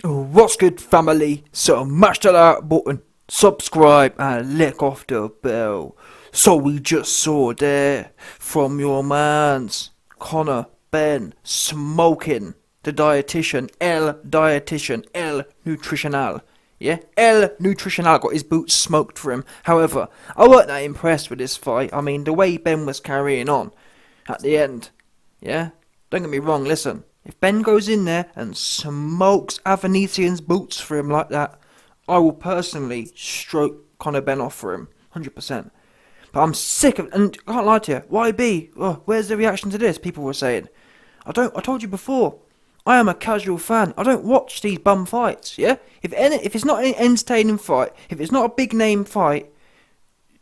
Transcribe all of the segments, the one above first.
What's good, family? So mash that like button, subscribe, and lick off the bell. So we just saw there from your man's Conor Ben smoking the dietitian, El Nutritional. Yeah, El Nutritional got his boots smoked for him. However, I weren't that impressed with this fight. I mean, the way Ben was carrying on at the end. Yeah, don't get me wrong, listen. If Ben goes in there and smokes Avanesian's boots for him like that, I will personally stroke Conor Ben off for him, 100%. But I'm sick of, and I can't lie to you, YB, oh, where's the reaction to this? People were saying. I told you before, I am a casual fan. I don't watch these bum fights, yeah? If it's not an entertaining fight, if it's not a big name fight,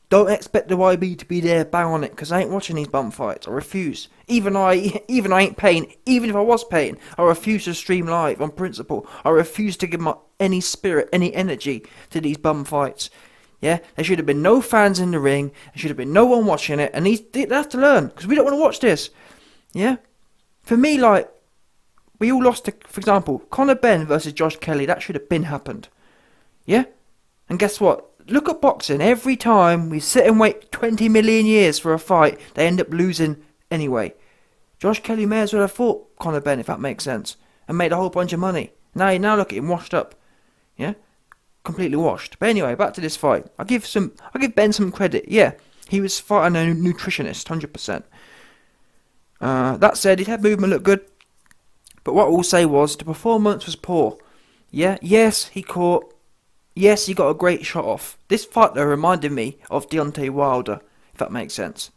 don't expect the YB to be there bang on it, because I ain't watching these bum fights. I refuse. Even I ain't paying. Even if I was paying, I refuse to stream live on principle. I refuse to give my any spirit, any energy to these bum fights. Yeah, there should have been no fans in the ring. There should have been no one watching it, and they have to learn, because we don't want to watch this. Yeah, for me, like, we all lost to, for example, Conor Ben versus Josh Kelly. That should have been happened. Yeah, and guess what? Look at boxing. Every time we sit and wait 20 million years for a fight, they end up losing anyway. Josh Kelly may as well have fought Conor Benn, if that makes sense, and made a whole bunch of money. Now look at him, washed up. Yeah, completely washed. But anyway, back to this fight. I give Ben some credit. Yeah, he was fighting a nutritionist, 100%. That said, his head movement looked good, but what I will say was the performance was poor. Yeah, yes, he caught. Yes, he got a great shot off. This fight though reminded me of Deontay Wilder, if that makes sense.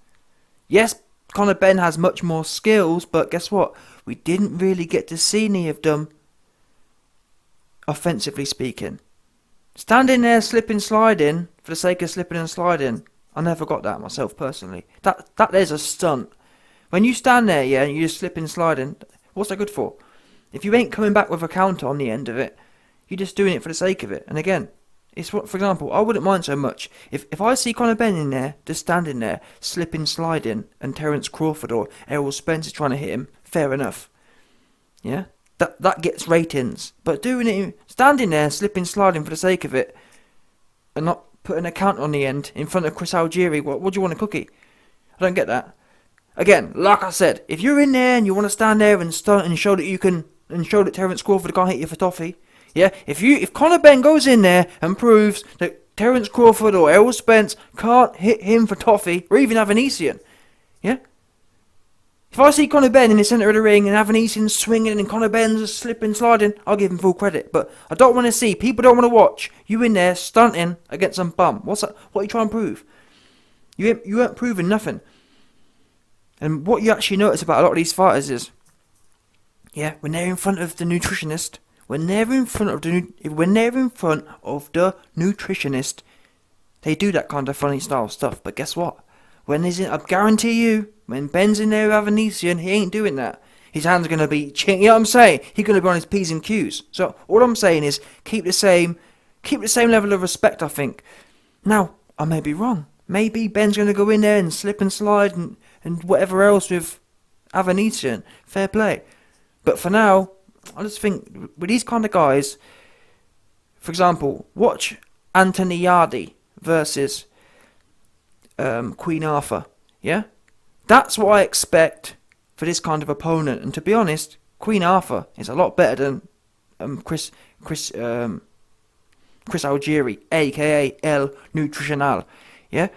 Yes, Conor Ben has much more skills, but guess what? We didn't really get to see any of them, offensively speaking. Standing there slipping sliding for the sake of slipping and sliding, I never got that myself personally. That there's a stunt. When you stand there, yeah, and you just slipping sliding, what's that good for? If you ain't coming back with a counter on the end of it, you're just doing it for the sake of it. And again, it's what, for example, I wouldn't mind so much if I see Conor Ben in there, just standing there, slipping, sliding, and Terence Crawford or Errol Spence is trying to hit him. Fair enough. Yeah, that gets ratings. But doing it, standing there, slipping, sliding for the sake of it, and not putting a count on the end in front of Chris Algieri, what do you want, a cookie? I don't get that. Again, like I said, if you're in there and you want to stand there and stunt and show that you can, and show that Terence Crawford can't hit you for toffee. Yeah, if Conor Ben goes in there and proves that Terence Crawford or Errol Spence can't hit him for toffee, or even Avanesian, yeah? If I see Conor Ben in the centre of the ring and Avanesian swinging and Conor Ben's slipping, sliding, I'll give him full credit. But I don't want to see, people don't want to watch you in there stunting against some bum. What's that? What are you trying to prove? You ain't proving nothing. And what you actually notice about a lot of these fighters is, yeah, when they're in front of the nutritionist, when they're in front of the nutritionist, they do that kind of funny style stuff. But guess what? When he's in, I guarantee you, when Ben's in there with Avanesian, he ain't doing that. His hand's gonna be, you know what I'm saying? He's gonna be on his P's and Q's. So all I'm saying is keep the same level of respect. I think. Now I may be wrong. Maybe Ben's gonna go in there and slip and slide and whatever else with Avanesian. Fair play. But for now, I just think with these kind of guys, for example, watch Anthony Yardy versus Queen Arthur. Yeah, that's what I expect for this kind of opponent. And to be honest, Queen Arthur is a lot better than Chris Algieri, aka El Nutritional. Yeah,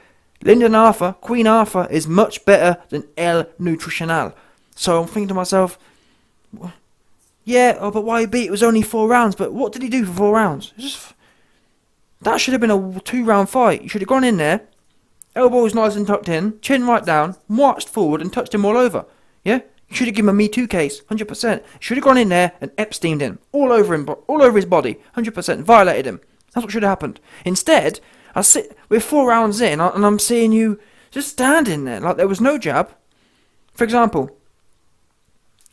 Lyndon Arthur, Queen Arthur is much better than El Nutritional. So I'm thinking to myself, yeah, but YB, it was only 4 rounds. But what did he do for 4 rounds? That should have been a 2-round fight. You should have gone in there, elbows nice and tucked in, chin right down, marched forward and touched him all over. Yeah? You should have given him a Me Too case, 100%. Should have gone in there and Epsteined him, all over his body, 100%, violated him. That's what should have happened. Instead, we're 4 rounds in and I'm seeing you just standing there like there was no jab. For example,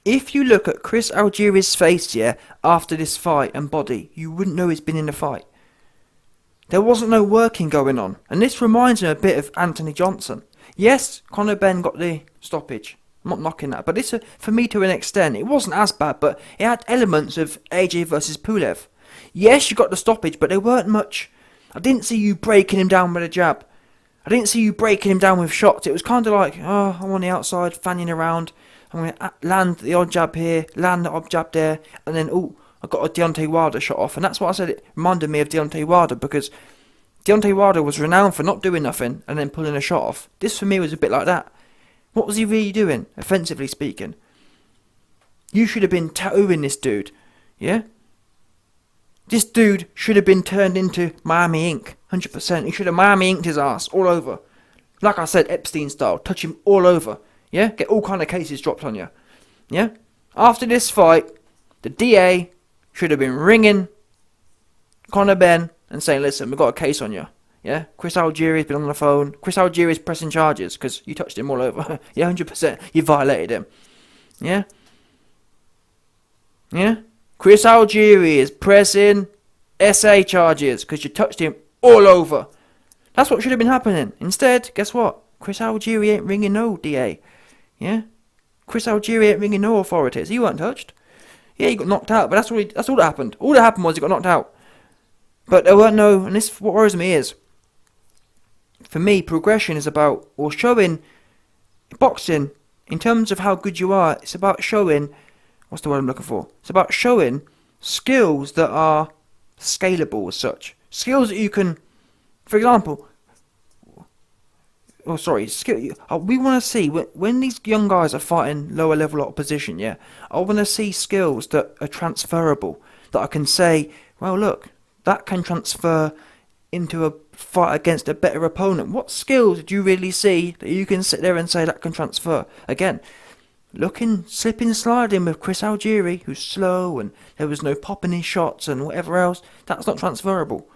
if you look at Chris Algieri's face, yeah, after this fight and body, you wouldn't know he's been in the fight. There wasn't no working going on. And this reminds me a bit of Anthony Johnson. Yes, Conor Ben got the stoppage. I'm not knocking that. But this, for me, to an extent, it wasn't as bad, but it had elements of AJ versus Pulev. Yes, you got the stoppage, but there weren't much. I didn't see you breaking him down with a jab. I didn't see you breaking him down with shots. It was kind of like, oh, I'm on the outside, fanning around. I'm going to land the odd jab here, land the odd jab there, and then, oh, I got a Deontay Wilder shot off. And that's why I said it reminded me of Deontay Wilder, because Deontay Wilder was renowned for not doing nothing and then pulling a shot off. This for me was a bit like that. What was he really doing, offensively speaking? You should have been tattooing this dude, yeah? This dude should have been turned into Miami Ink, 100%. He should have Miami Inked his ass all over. Like I said, Epstein style, touch him all over, yeah? Get all kind of cases dropped on you, yeah? After this fight, the DA should have been ringing Conor Benn and saying, listen, we've got a case on you. Yeah? Chris Algieri's been on the phone. Chris Algieri's pressing charges because you touched him all over. Yeah, 100%. You violated him. Yeah? Yeah? Chris Algieri is pressing SA charges because you touched him all over. That's what should have been happening. Instead, guess what? Chris Algieri ain't ringing no DA. Yeah? Chris Algieri ain't ringing no authorities. He weren't touched. Yeah, he got knocked out, but that's all that happened. All that happened was he got knocked out. But there weren't no, and this, what worries me is, for me, progression is about, or showing, boxing, in terms of how good you are, it's about showing, what's the word I'm looking for? It's about showing skills that are scalable as such. Skills that you can, for example, we want to see, when these young guys are fighting lower level opposition, yeah, I want to see skills that are transferable, that I can say, well look, that can transfer into a fight against a better opponent. What skills did you really see that you can sit there and say that can transfer? Again, slipping, sliding with Chris Algieri, who's slow and there was no popping in shots and whatever else, that's not transferable.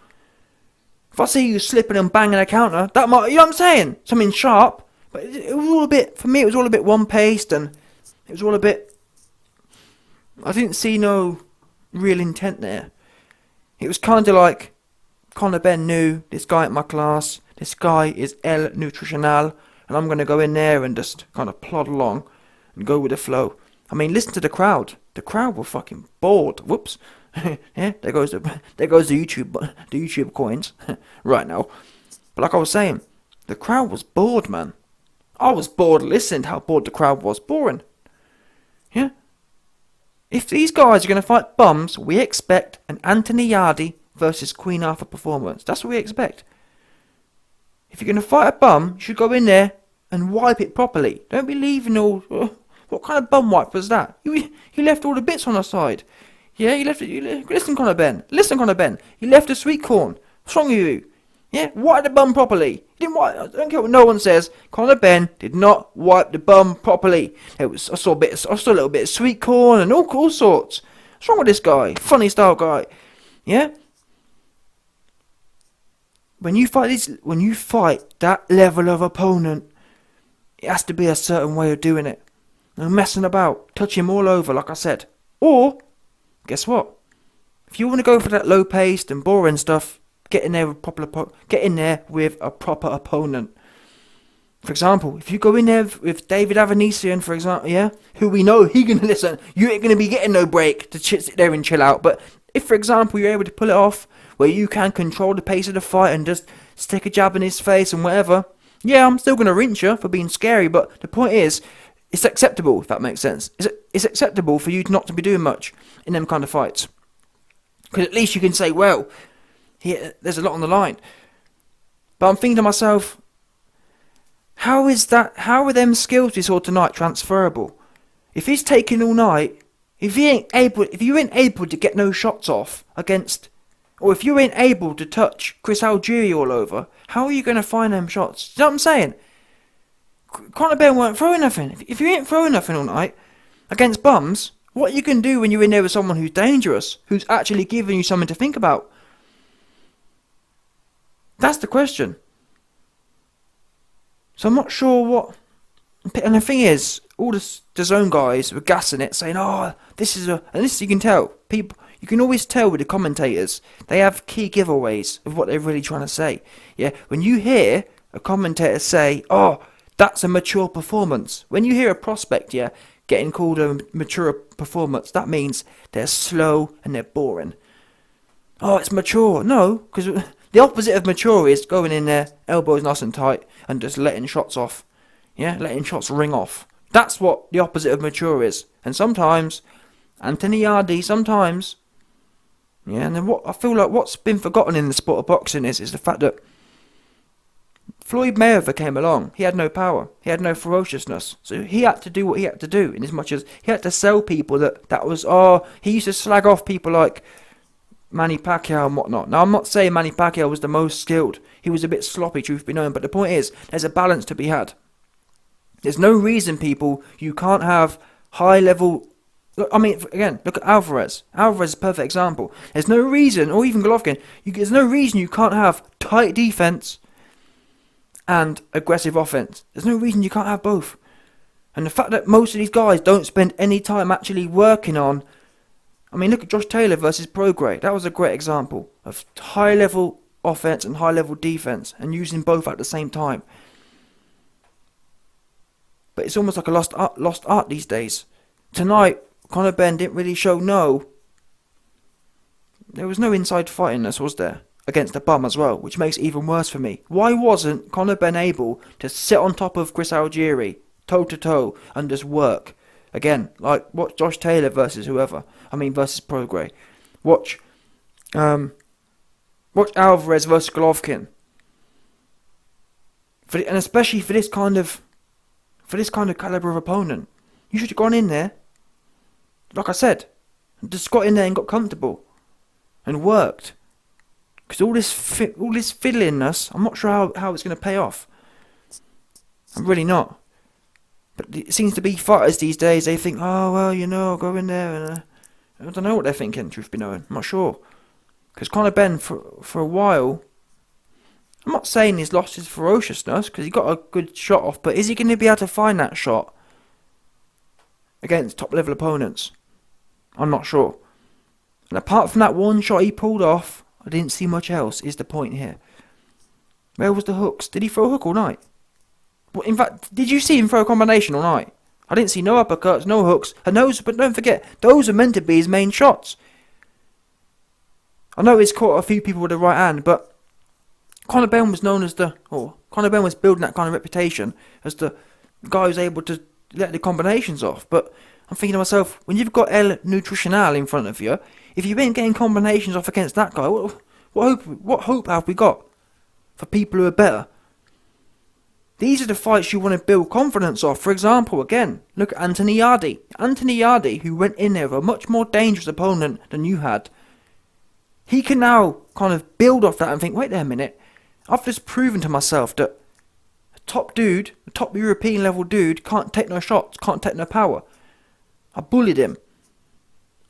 If I see you slipping and banging a counter, that might, you know what I'm saying? Something sharp, but it was all a bit, for me it was all a bit one-paced and it was all a bit, I didn't see no real intent there. It was kind of like, Conor Benn knew, this guy at my class, this guy is El Nutritional, and I'm going to go in there and just kind of plod along and go with the flow. I mean, listen to the crowd. The crowd were fucking bored. Whoops. Yeah, there goes the YouTube coins right now. But like I was saying, the crowd was bored, man. I was bored listening to how bored the crowd was. Boring. Yeah. If these guys are going to fight bums, we expect an Anthony Yardy versus Queen Arthur performance. That's what we expect. If you're going to fight a bum, you should go in there and wipe it properly. Don't be leaving all... what kind of bum wipe was that? You left all the bits on the side. Yeah, listen, Conor Benn. Listen, Conor Benn. You left the sweet corn. What's wrong with you? Yeah, wipe the bum properly. You didn't wipe... I don't care what no one says. Conor Benn did not wipe the bum properly. I saw a little bit of sweet corn and all sorts. What's wrong with this guy? Funny style guy. Yeah? When you fight that level of opponent, it has to be a certain way of doing it. No messing about. Touch him all over, like I said. Or, guess what? If you want to go for that low-paced and boring stuff, get in there with a proper opponent. For example, if you go in there with David Avanesian, for example, yeah, who we know he gonna listen, you ain't gonna be getting no break to sit there and chill out. But if, for example, you're able to pull it off, where you can control the pace of the fight and just stick a jab in his face and whatever, yeah, I'm still gonna rinse you for being scary. But the point is, it's acceptable, if that makes sense. It's acceptable for you not to be doing much in them kind of fights, because at least you can say, well, there's a lot on the line. But I'm thinking to myself, how are them skills we saw tonight transferable? If he's taking all night, if you ain't able to get no shots off against, or if you ain't able to touch Chris Algieri all over, how are you going to find them shots? You know what I'm saying? Conor Benn weren't throwing nothing. If you ain't throwing nothing all night against bums, what you can do when you're in there with someone who's dangerous, who's actually giving you something to think about? That's the question. So I'm not sure what... And the thing is, all the zone guys were gassing it, saying, oh, this is and this you can tell. People, you can always tell with the commentators, they have key giveaways of what they're really trying to say. Yeah, when you hear a commentator say, oh, That's a mature performance. When you hear a prospect, yeah, getting called a mature performance, that means they're slow and they're boring. Oh, it's mature. No, because the opposite of mature is going in there, elbows nice and tight, and just letting shots off. Yeah, letting shots ring off. That's what the opposite of mature is. And sometimes, Anthony Yardy, sometimes. Yeah, and then what I feel like what's been forgotten in the sport of boxing is the fact that Floyd Mayweather came along. He had no power. He had no ferociousness. So he had to do what he had to do, in as much as he had to sell people that was, he used to slag off people like Manny Pacquiao and whatnot. Now, I'm not saying Manny Pacquiao was the most skilled. He was a bit sloppy, truth be known. But the point is, there's a balance to be had. There's no reason, people, you can't have high level. Look, I mean, again, look at Alvarez. Alvarez is a perfect example. There's no reason, or even Golovkin, there's no reason you can't have tight defense and aggressive offense. There's no reason you can't have both. And the fact that most of these guys don't spend any time actually working on. I mean, look at Josh Taylor versus Prograis. That was a great example of high level offense and high level defense, and using both at the same time. But it's almost like a lost art these days. Tonight, Conor Benn didn't really show there was no inside fightingness, was there? Against the bum as well, which makes it even worse for me. Why wasn't Conor Benn able to sit on top of Chris Algieri, toe to toe, and just work? Again, like watch Josh Taylor versus whoever. I mean versus Prograis. Watch Alvarez versus Golovkin. And especially for this kind of caliber of opponent, you should have gone in there, like I said, just got in there and got comfortable and worked. Because all this fiddliness, I'm not sure how it's going to pay off. I'm really not. But it seems to be fighters these days, they think, oh, well, go in there. And I don't know what they're thinking, truth be known. I'm not sure. Because Conor Benn, for a while, I'm not saying he's lost his ferociousness, because he got a good shot off, but is he going to be able to find that shot against top-level opponents? I'm not sure. And apart from that one shot he pulled off, I didn't see much else, is the point here. Where was the hooks? Did he throw a hook all night? Well, in fact, did you see him throw a combination all night? I didn't see no uppercuts, no hooks, and those, but don't forget, those are meant to be his main shots. I know he's caught a few people with the right hand, but Conor Benn was Conor Benn was building that kind of reputation as the guy who's able to let the combinations off. But I'm thinking to myself, when you've got El Nutrional in front of you, if you've been getting combinations off against that guy, what hope have we got for people who are better? These are the fights you want to build confidence off. For example, again, look at Anthony Yardy. Anthony Yardy, who went in there with a much more dangerous opponent than you had. He can now kind of build off that and think, wait there a minute, I've just proven to myself that a top European level dude can't take no shots, can't take no power. I bullied him.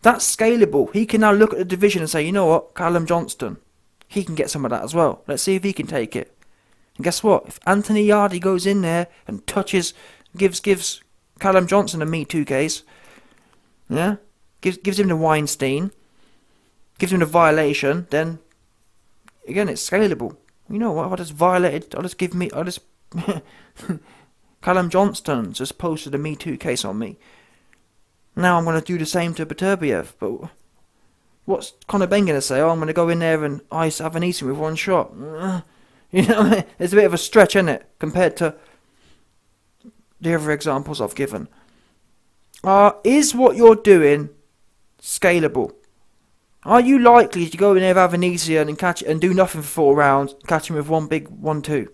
That's scalable. He can now look at the division and say, you know what, Callum Johnston, he can get some of that as well. Let's see if he can take it. And guess what? If Anthony Yardy goes in there and gives Callum Johnson a Me Too case, yeah, gives him the Weinstein, gives him the violation, then again it's scalable. You know what? Callum Johnston just posted a Me Too case on me. Now I'm going to do the same to Beterbiev. But what's Conor Benn going to say? Oh, I'm going to go in there and ice Avanesian with one shot. You know what I mean? It's a bit of a stretch, isn't it? Compared to the other examples I've given. Is what you're doing scalable? Are you likely to go in there with Avanesian and catch it and do nothing for 4 rounds, catch him with one big 1-2?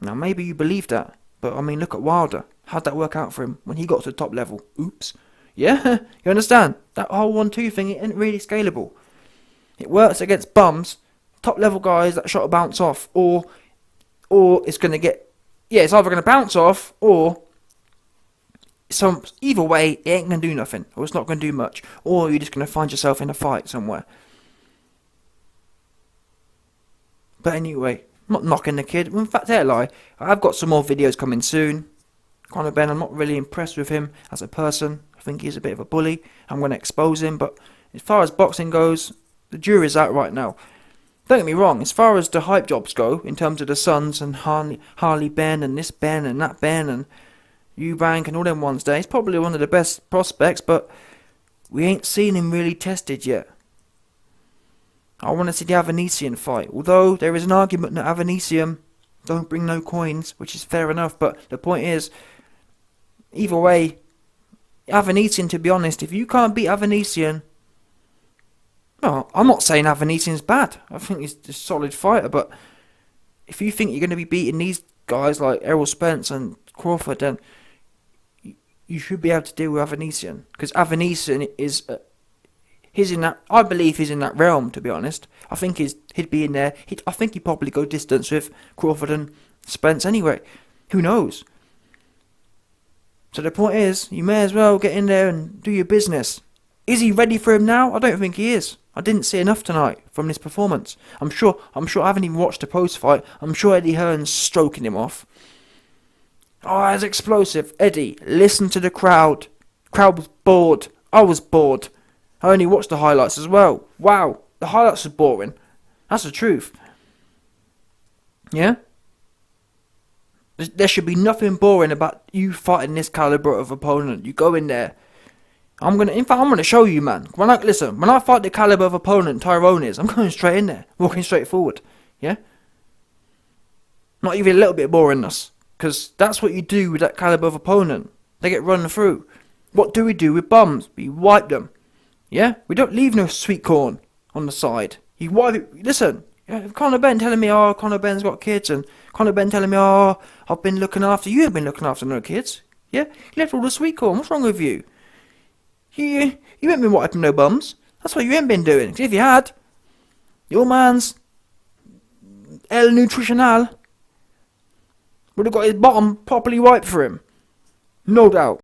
Now maybe you believe that, but I mean look at Wilder. How'd that work out for him when he got to the top level? Oops. Yeah, you understand? That whole 1-2 thing isn't really scalable. It works against bums, top level guys that shot a bounce off, or it's going to get, it's either going to bounce off or either way it ain't going to do nothing, or it's not going to do much, or you're just going to find yourself in a fight somewhere. But anyway, I'm not knocking the kid. In fact, I lie. I've got some more videos coming soon. Conor Benn, I'm not really impressed with him as a person. I think he's a bit of a bully. I'm going to expose him, but as far as boxing goes, the jury's out right now. Don't get me wrong, as far as the hype jobs go, in terms of the Suns and Harley Ben and this Ben and that Ben and Eubank and all them ones there, he's probably one of the best prospects, but we ain't seen him really tested yet. I want to see the Avanesian fight, although there is an argument that Avanesian don't bring no coins, which is fair enough, but the point is, either way, Avanesian, to be honest, if you can't beat Avanesian, no, I'm not saying Avanesian's bad. I think he's a solid fighter, but if you think you're going to be beating these guys like Errol Spence and Crawford, then you should be able to deal with Avanesian, because Avanesian is he's in that. I believe he's in that realm. To be honest, I think he'd be in there. I think he'd probably go distance with Crawford and Spence anyway. Who knows? So the point is, you may as well get in there and do your business. Is he ready for him now? I don't think he is. I didn't see enough tonight from this performance. I'm sure I haven't even watched the post-fight. I'm sure Eddie Hearn's stroking him off. Oh, that's explosive. Eddie, listen to the crowd. Crowd was bored. I was bored. I only watched the highlights as well. Wow, the highlights are boring. That's the truth. Yeah? There should be nothing boring about you fighting this caliber of opponent. You go in there. I'm gonna show you, man. When I fight the caliber of opponent Tyrone is, I'm going straight in there, walking straight forward. Yeah. Not even a little bit of boringness, because that's what you do with that caliber of opponent. They get run through. What do we do with bums? We wipe them. Yeah. We don't leave no sweet corn on the side. You wipe it. Listen. Conor Benn telling me, oh, Conor Benn's got kids, and Conor Benn telling me, oh, I've been looking after you. Ain't been looking after no kids. Yeah. You left all the sweet corn. What's wrong with you? You ain't been wiping no bums. That's what you ain't been doing. 'Cause if you had, your man's El Nutritional would have got his bottom properly wiped for him. No doubt.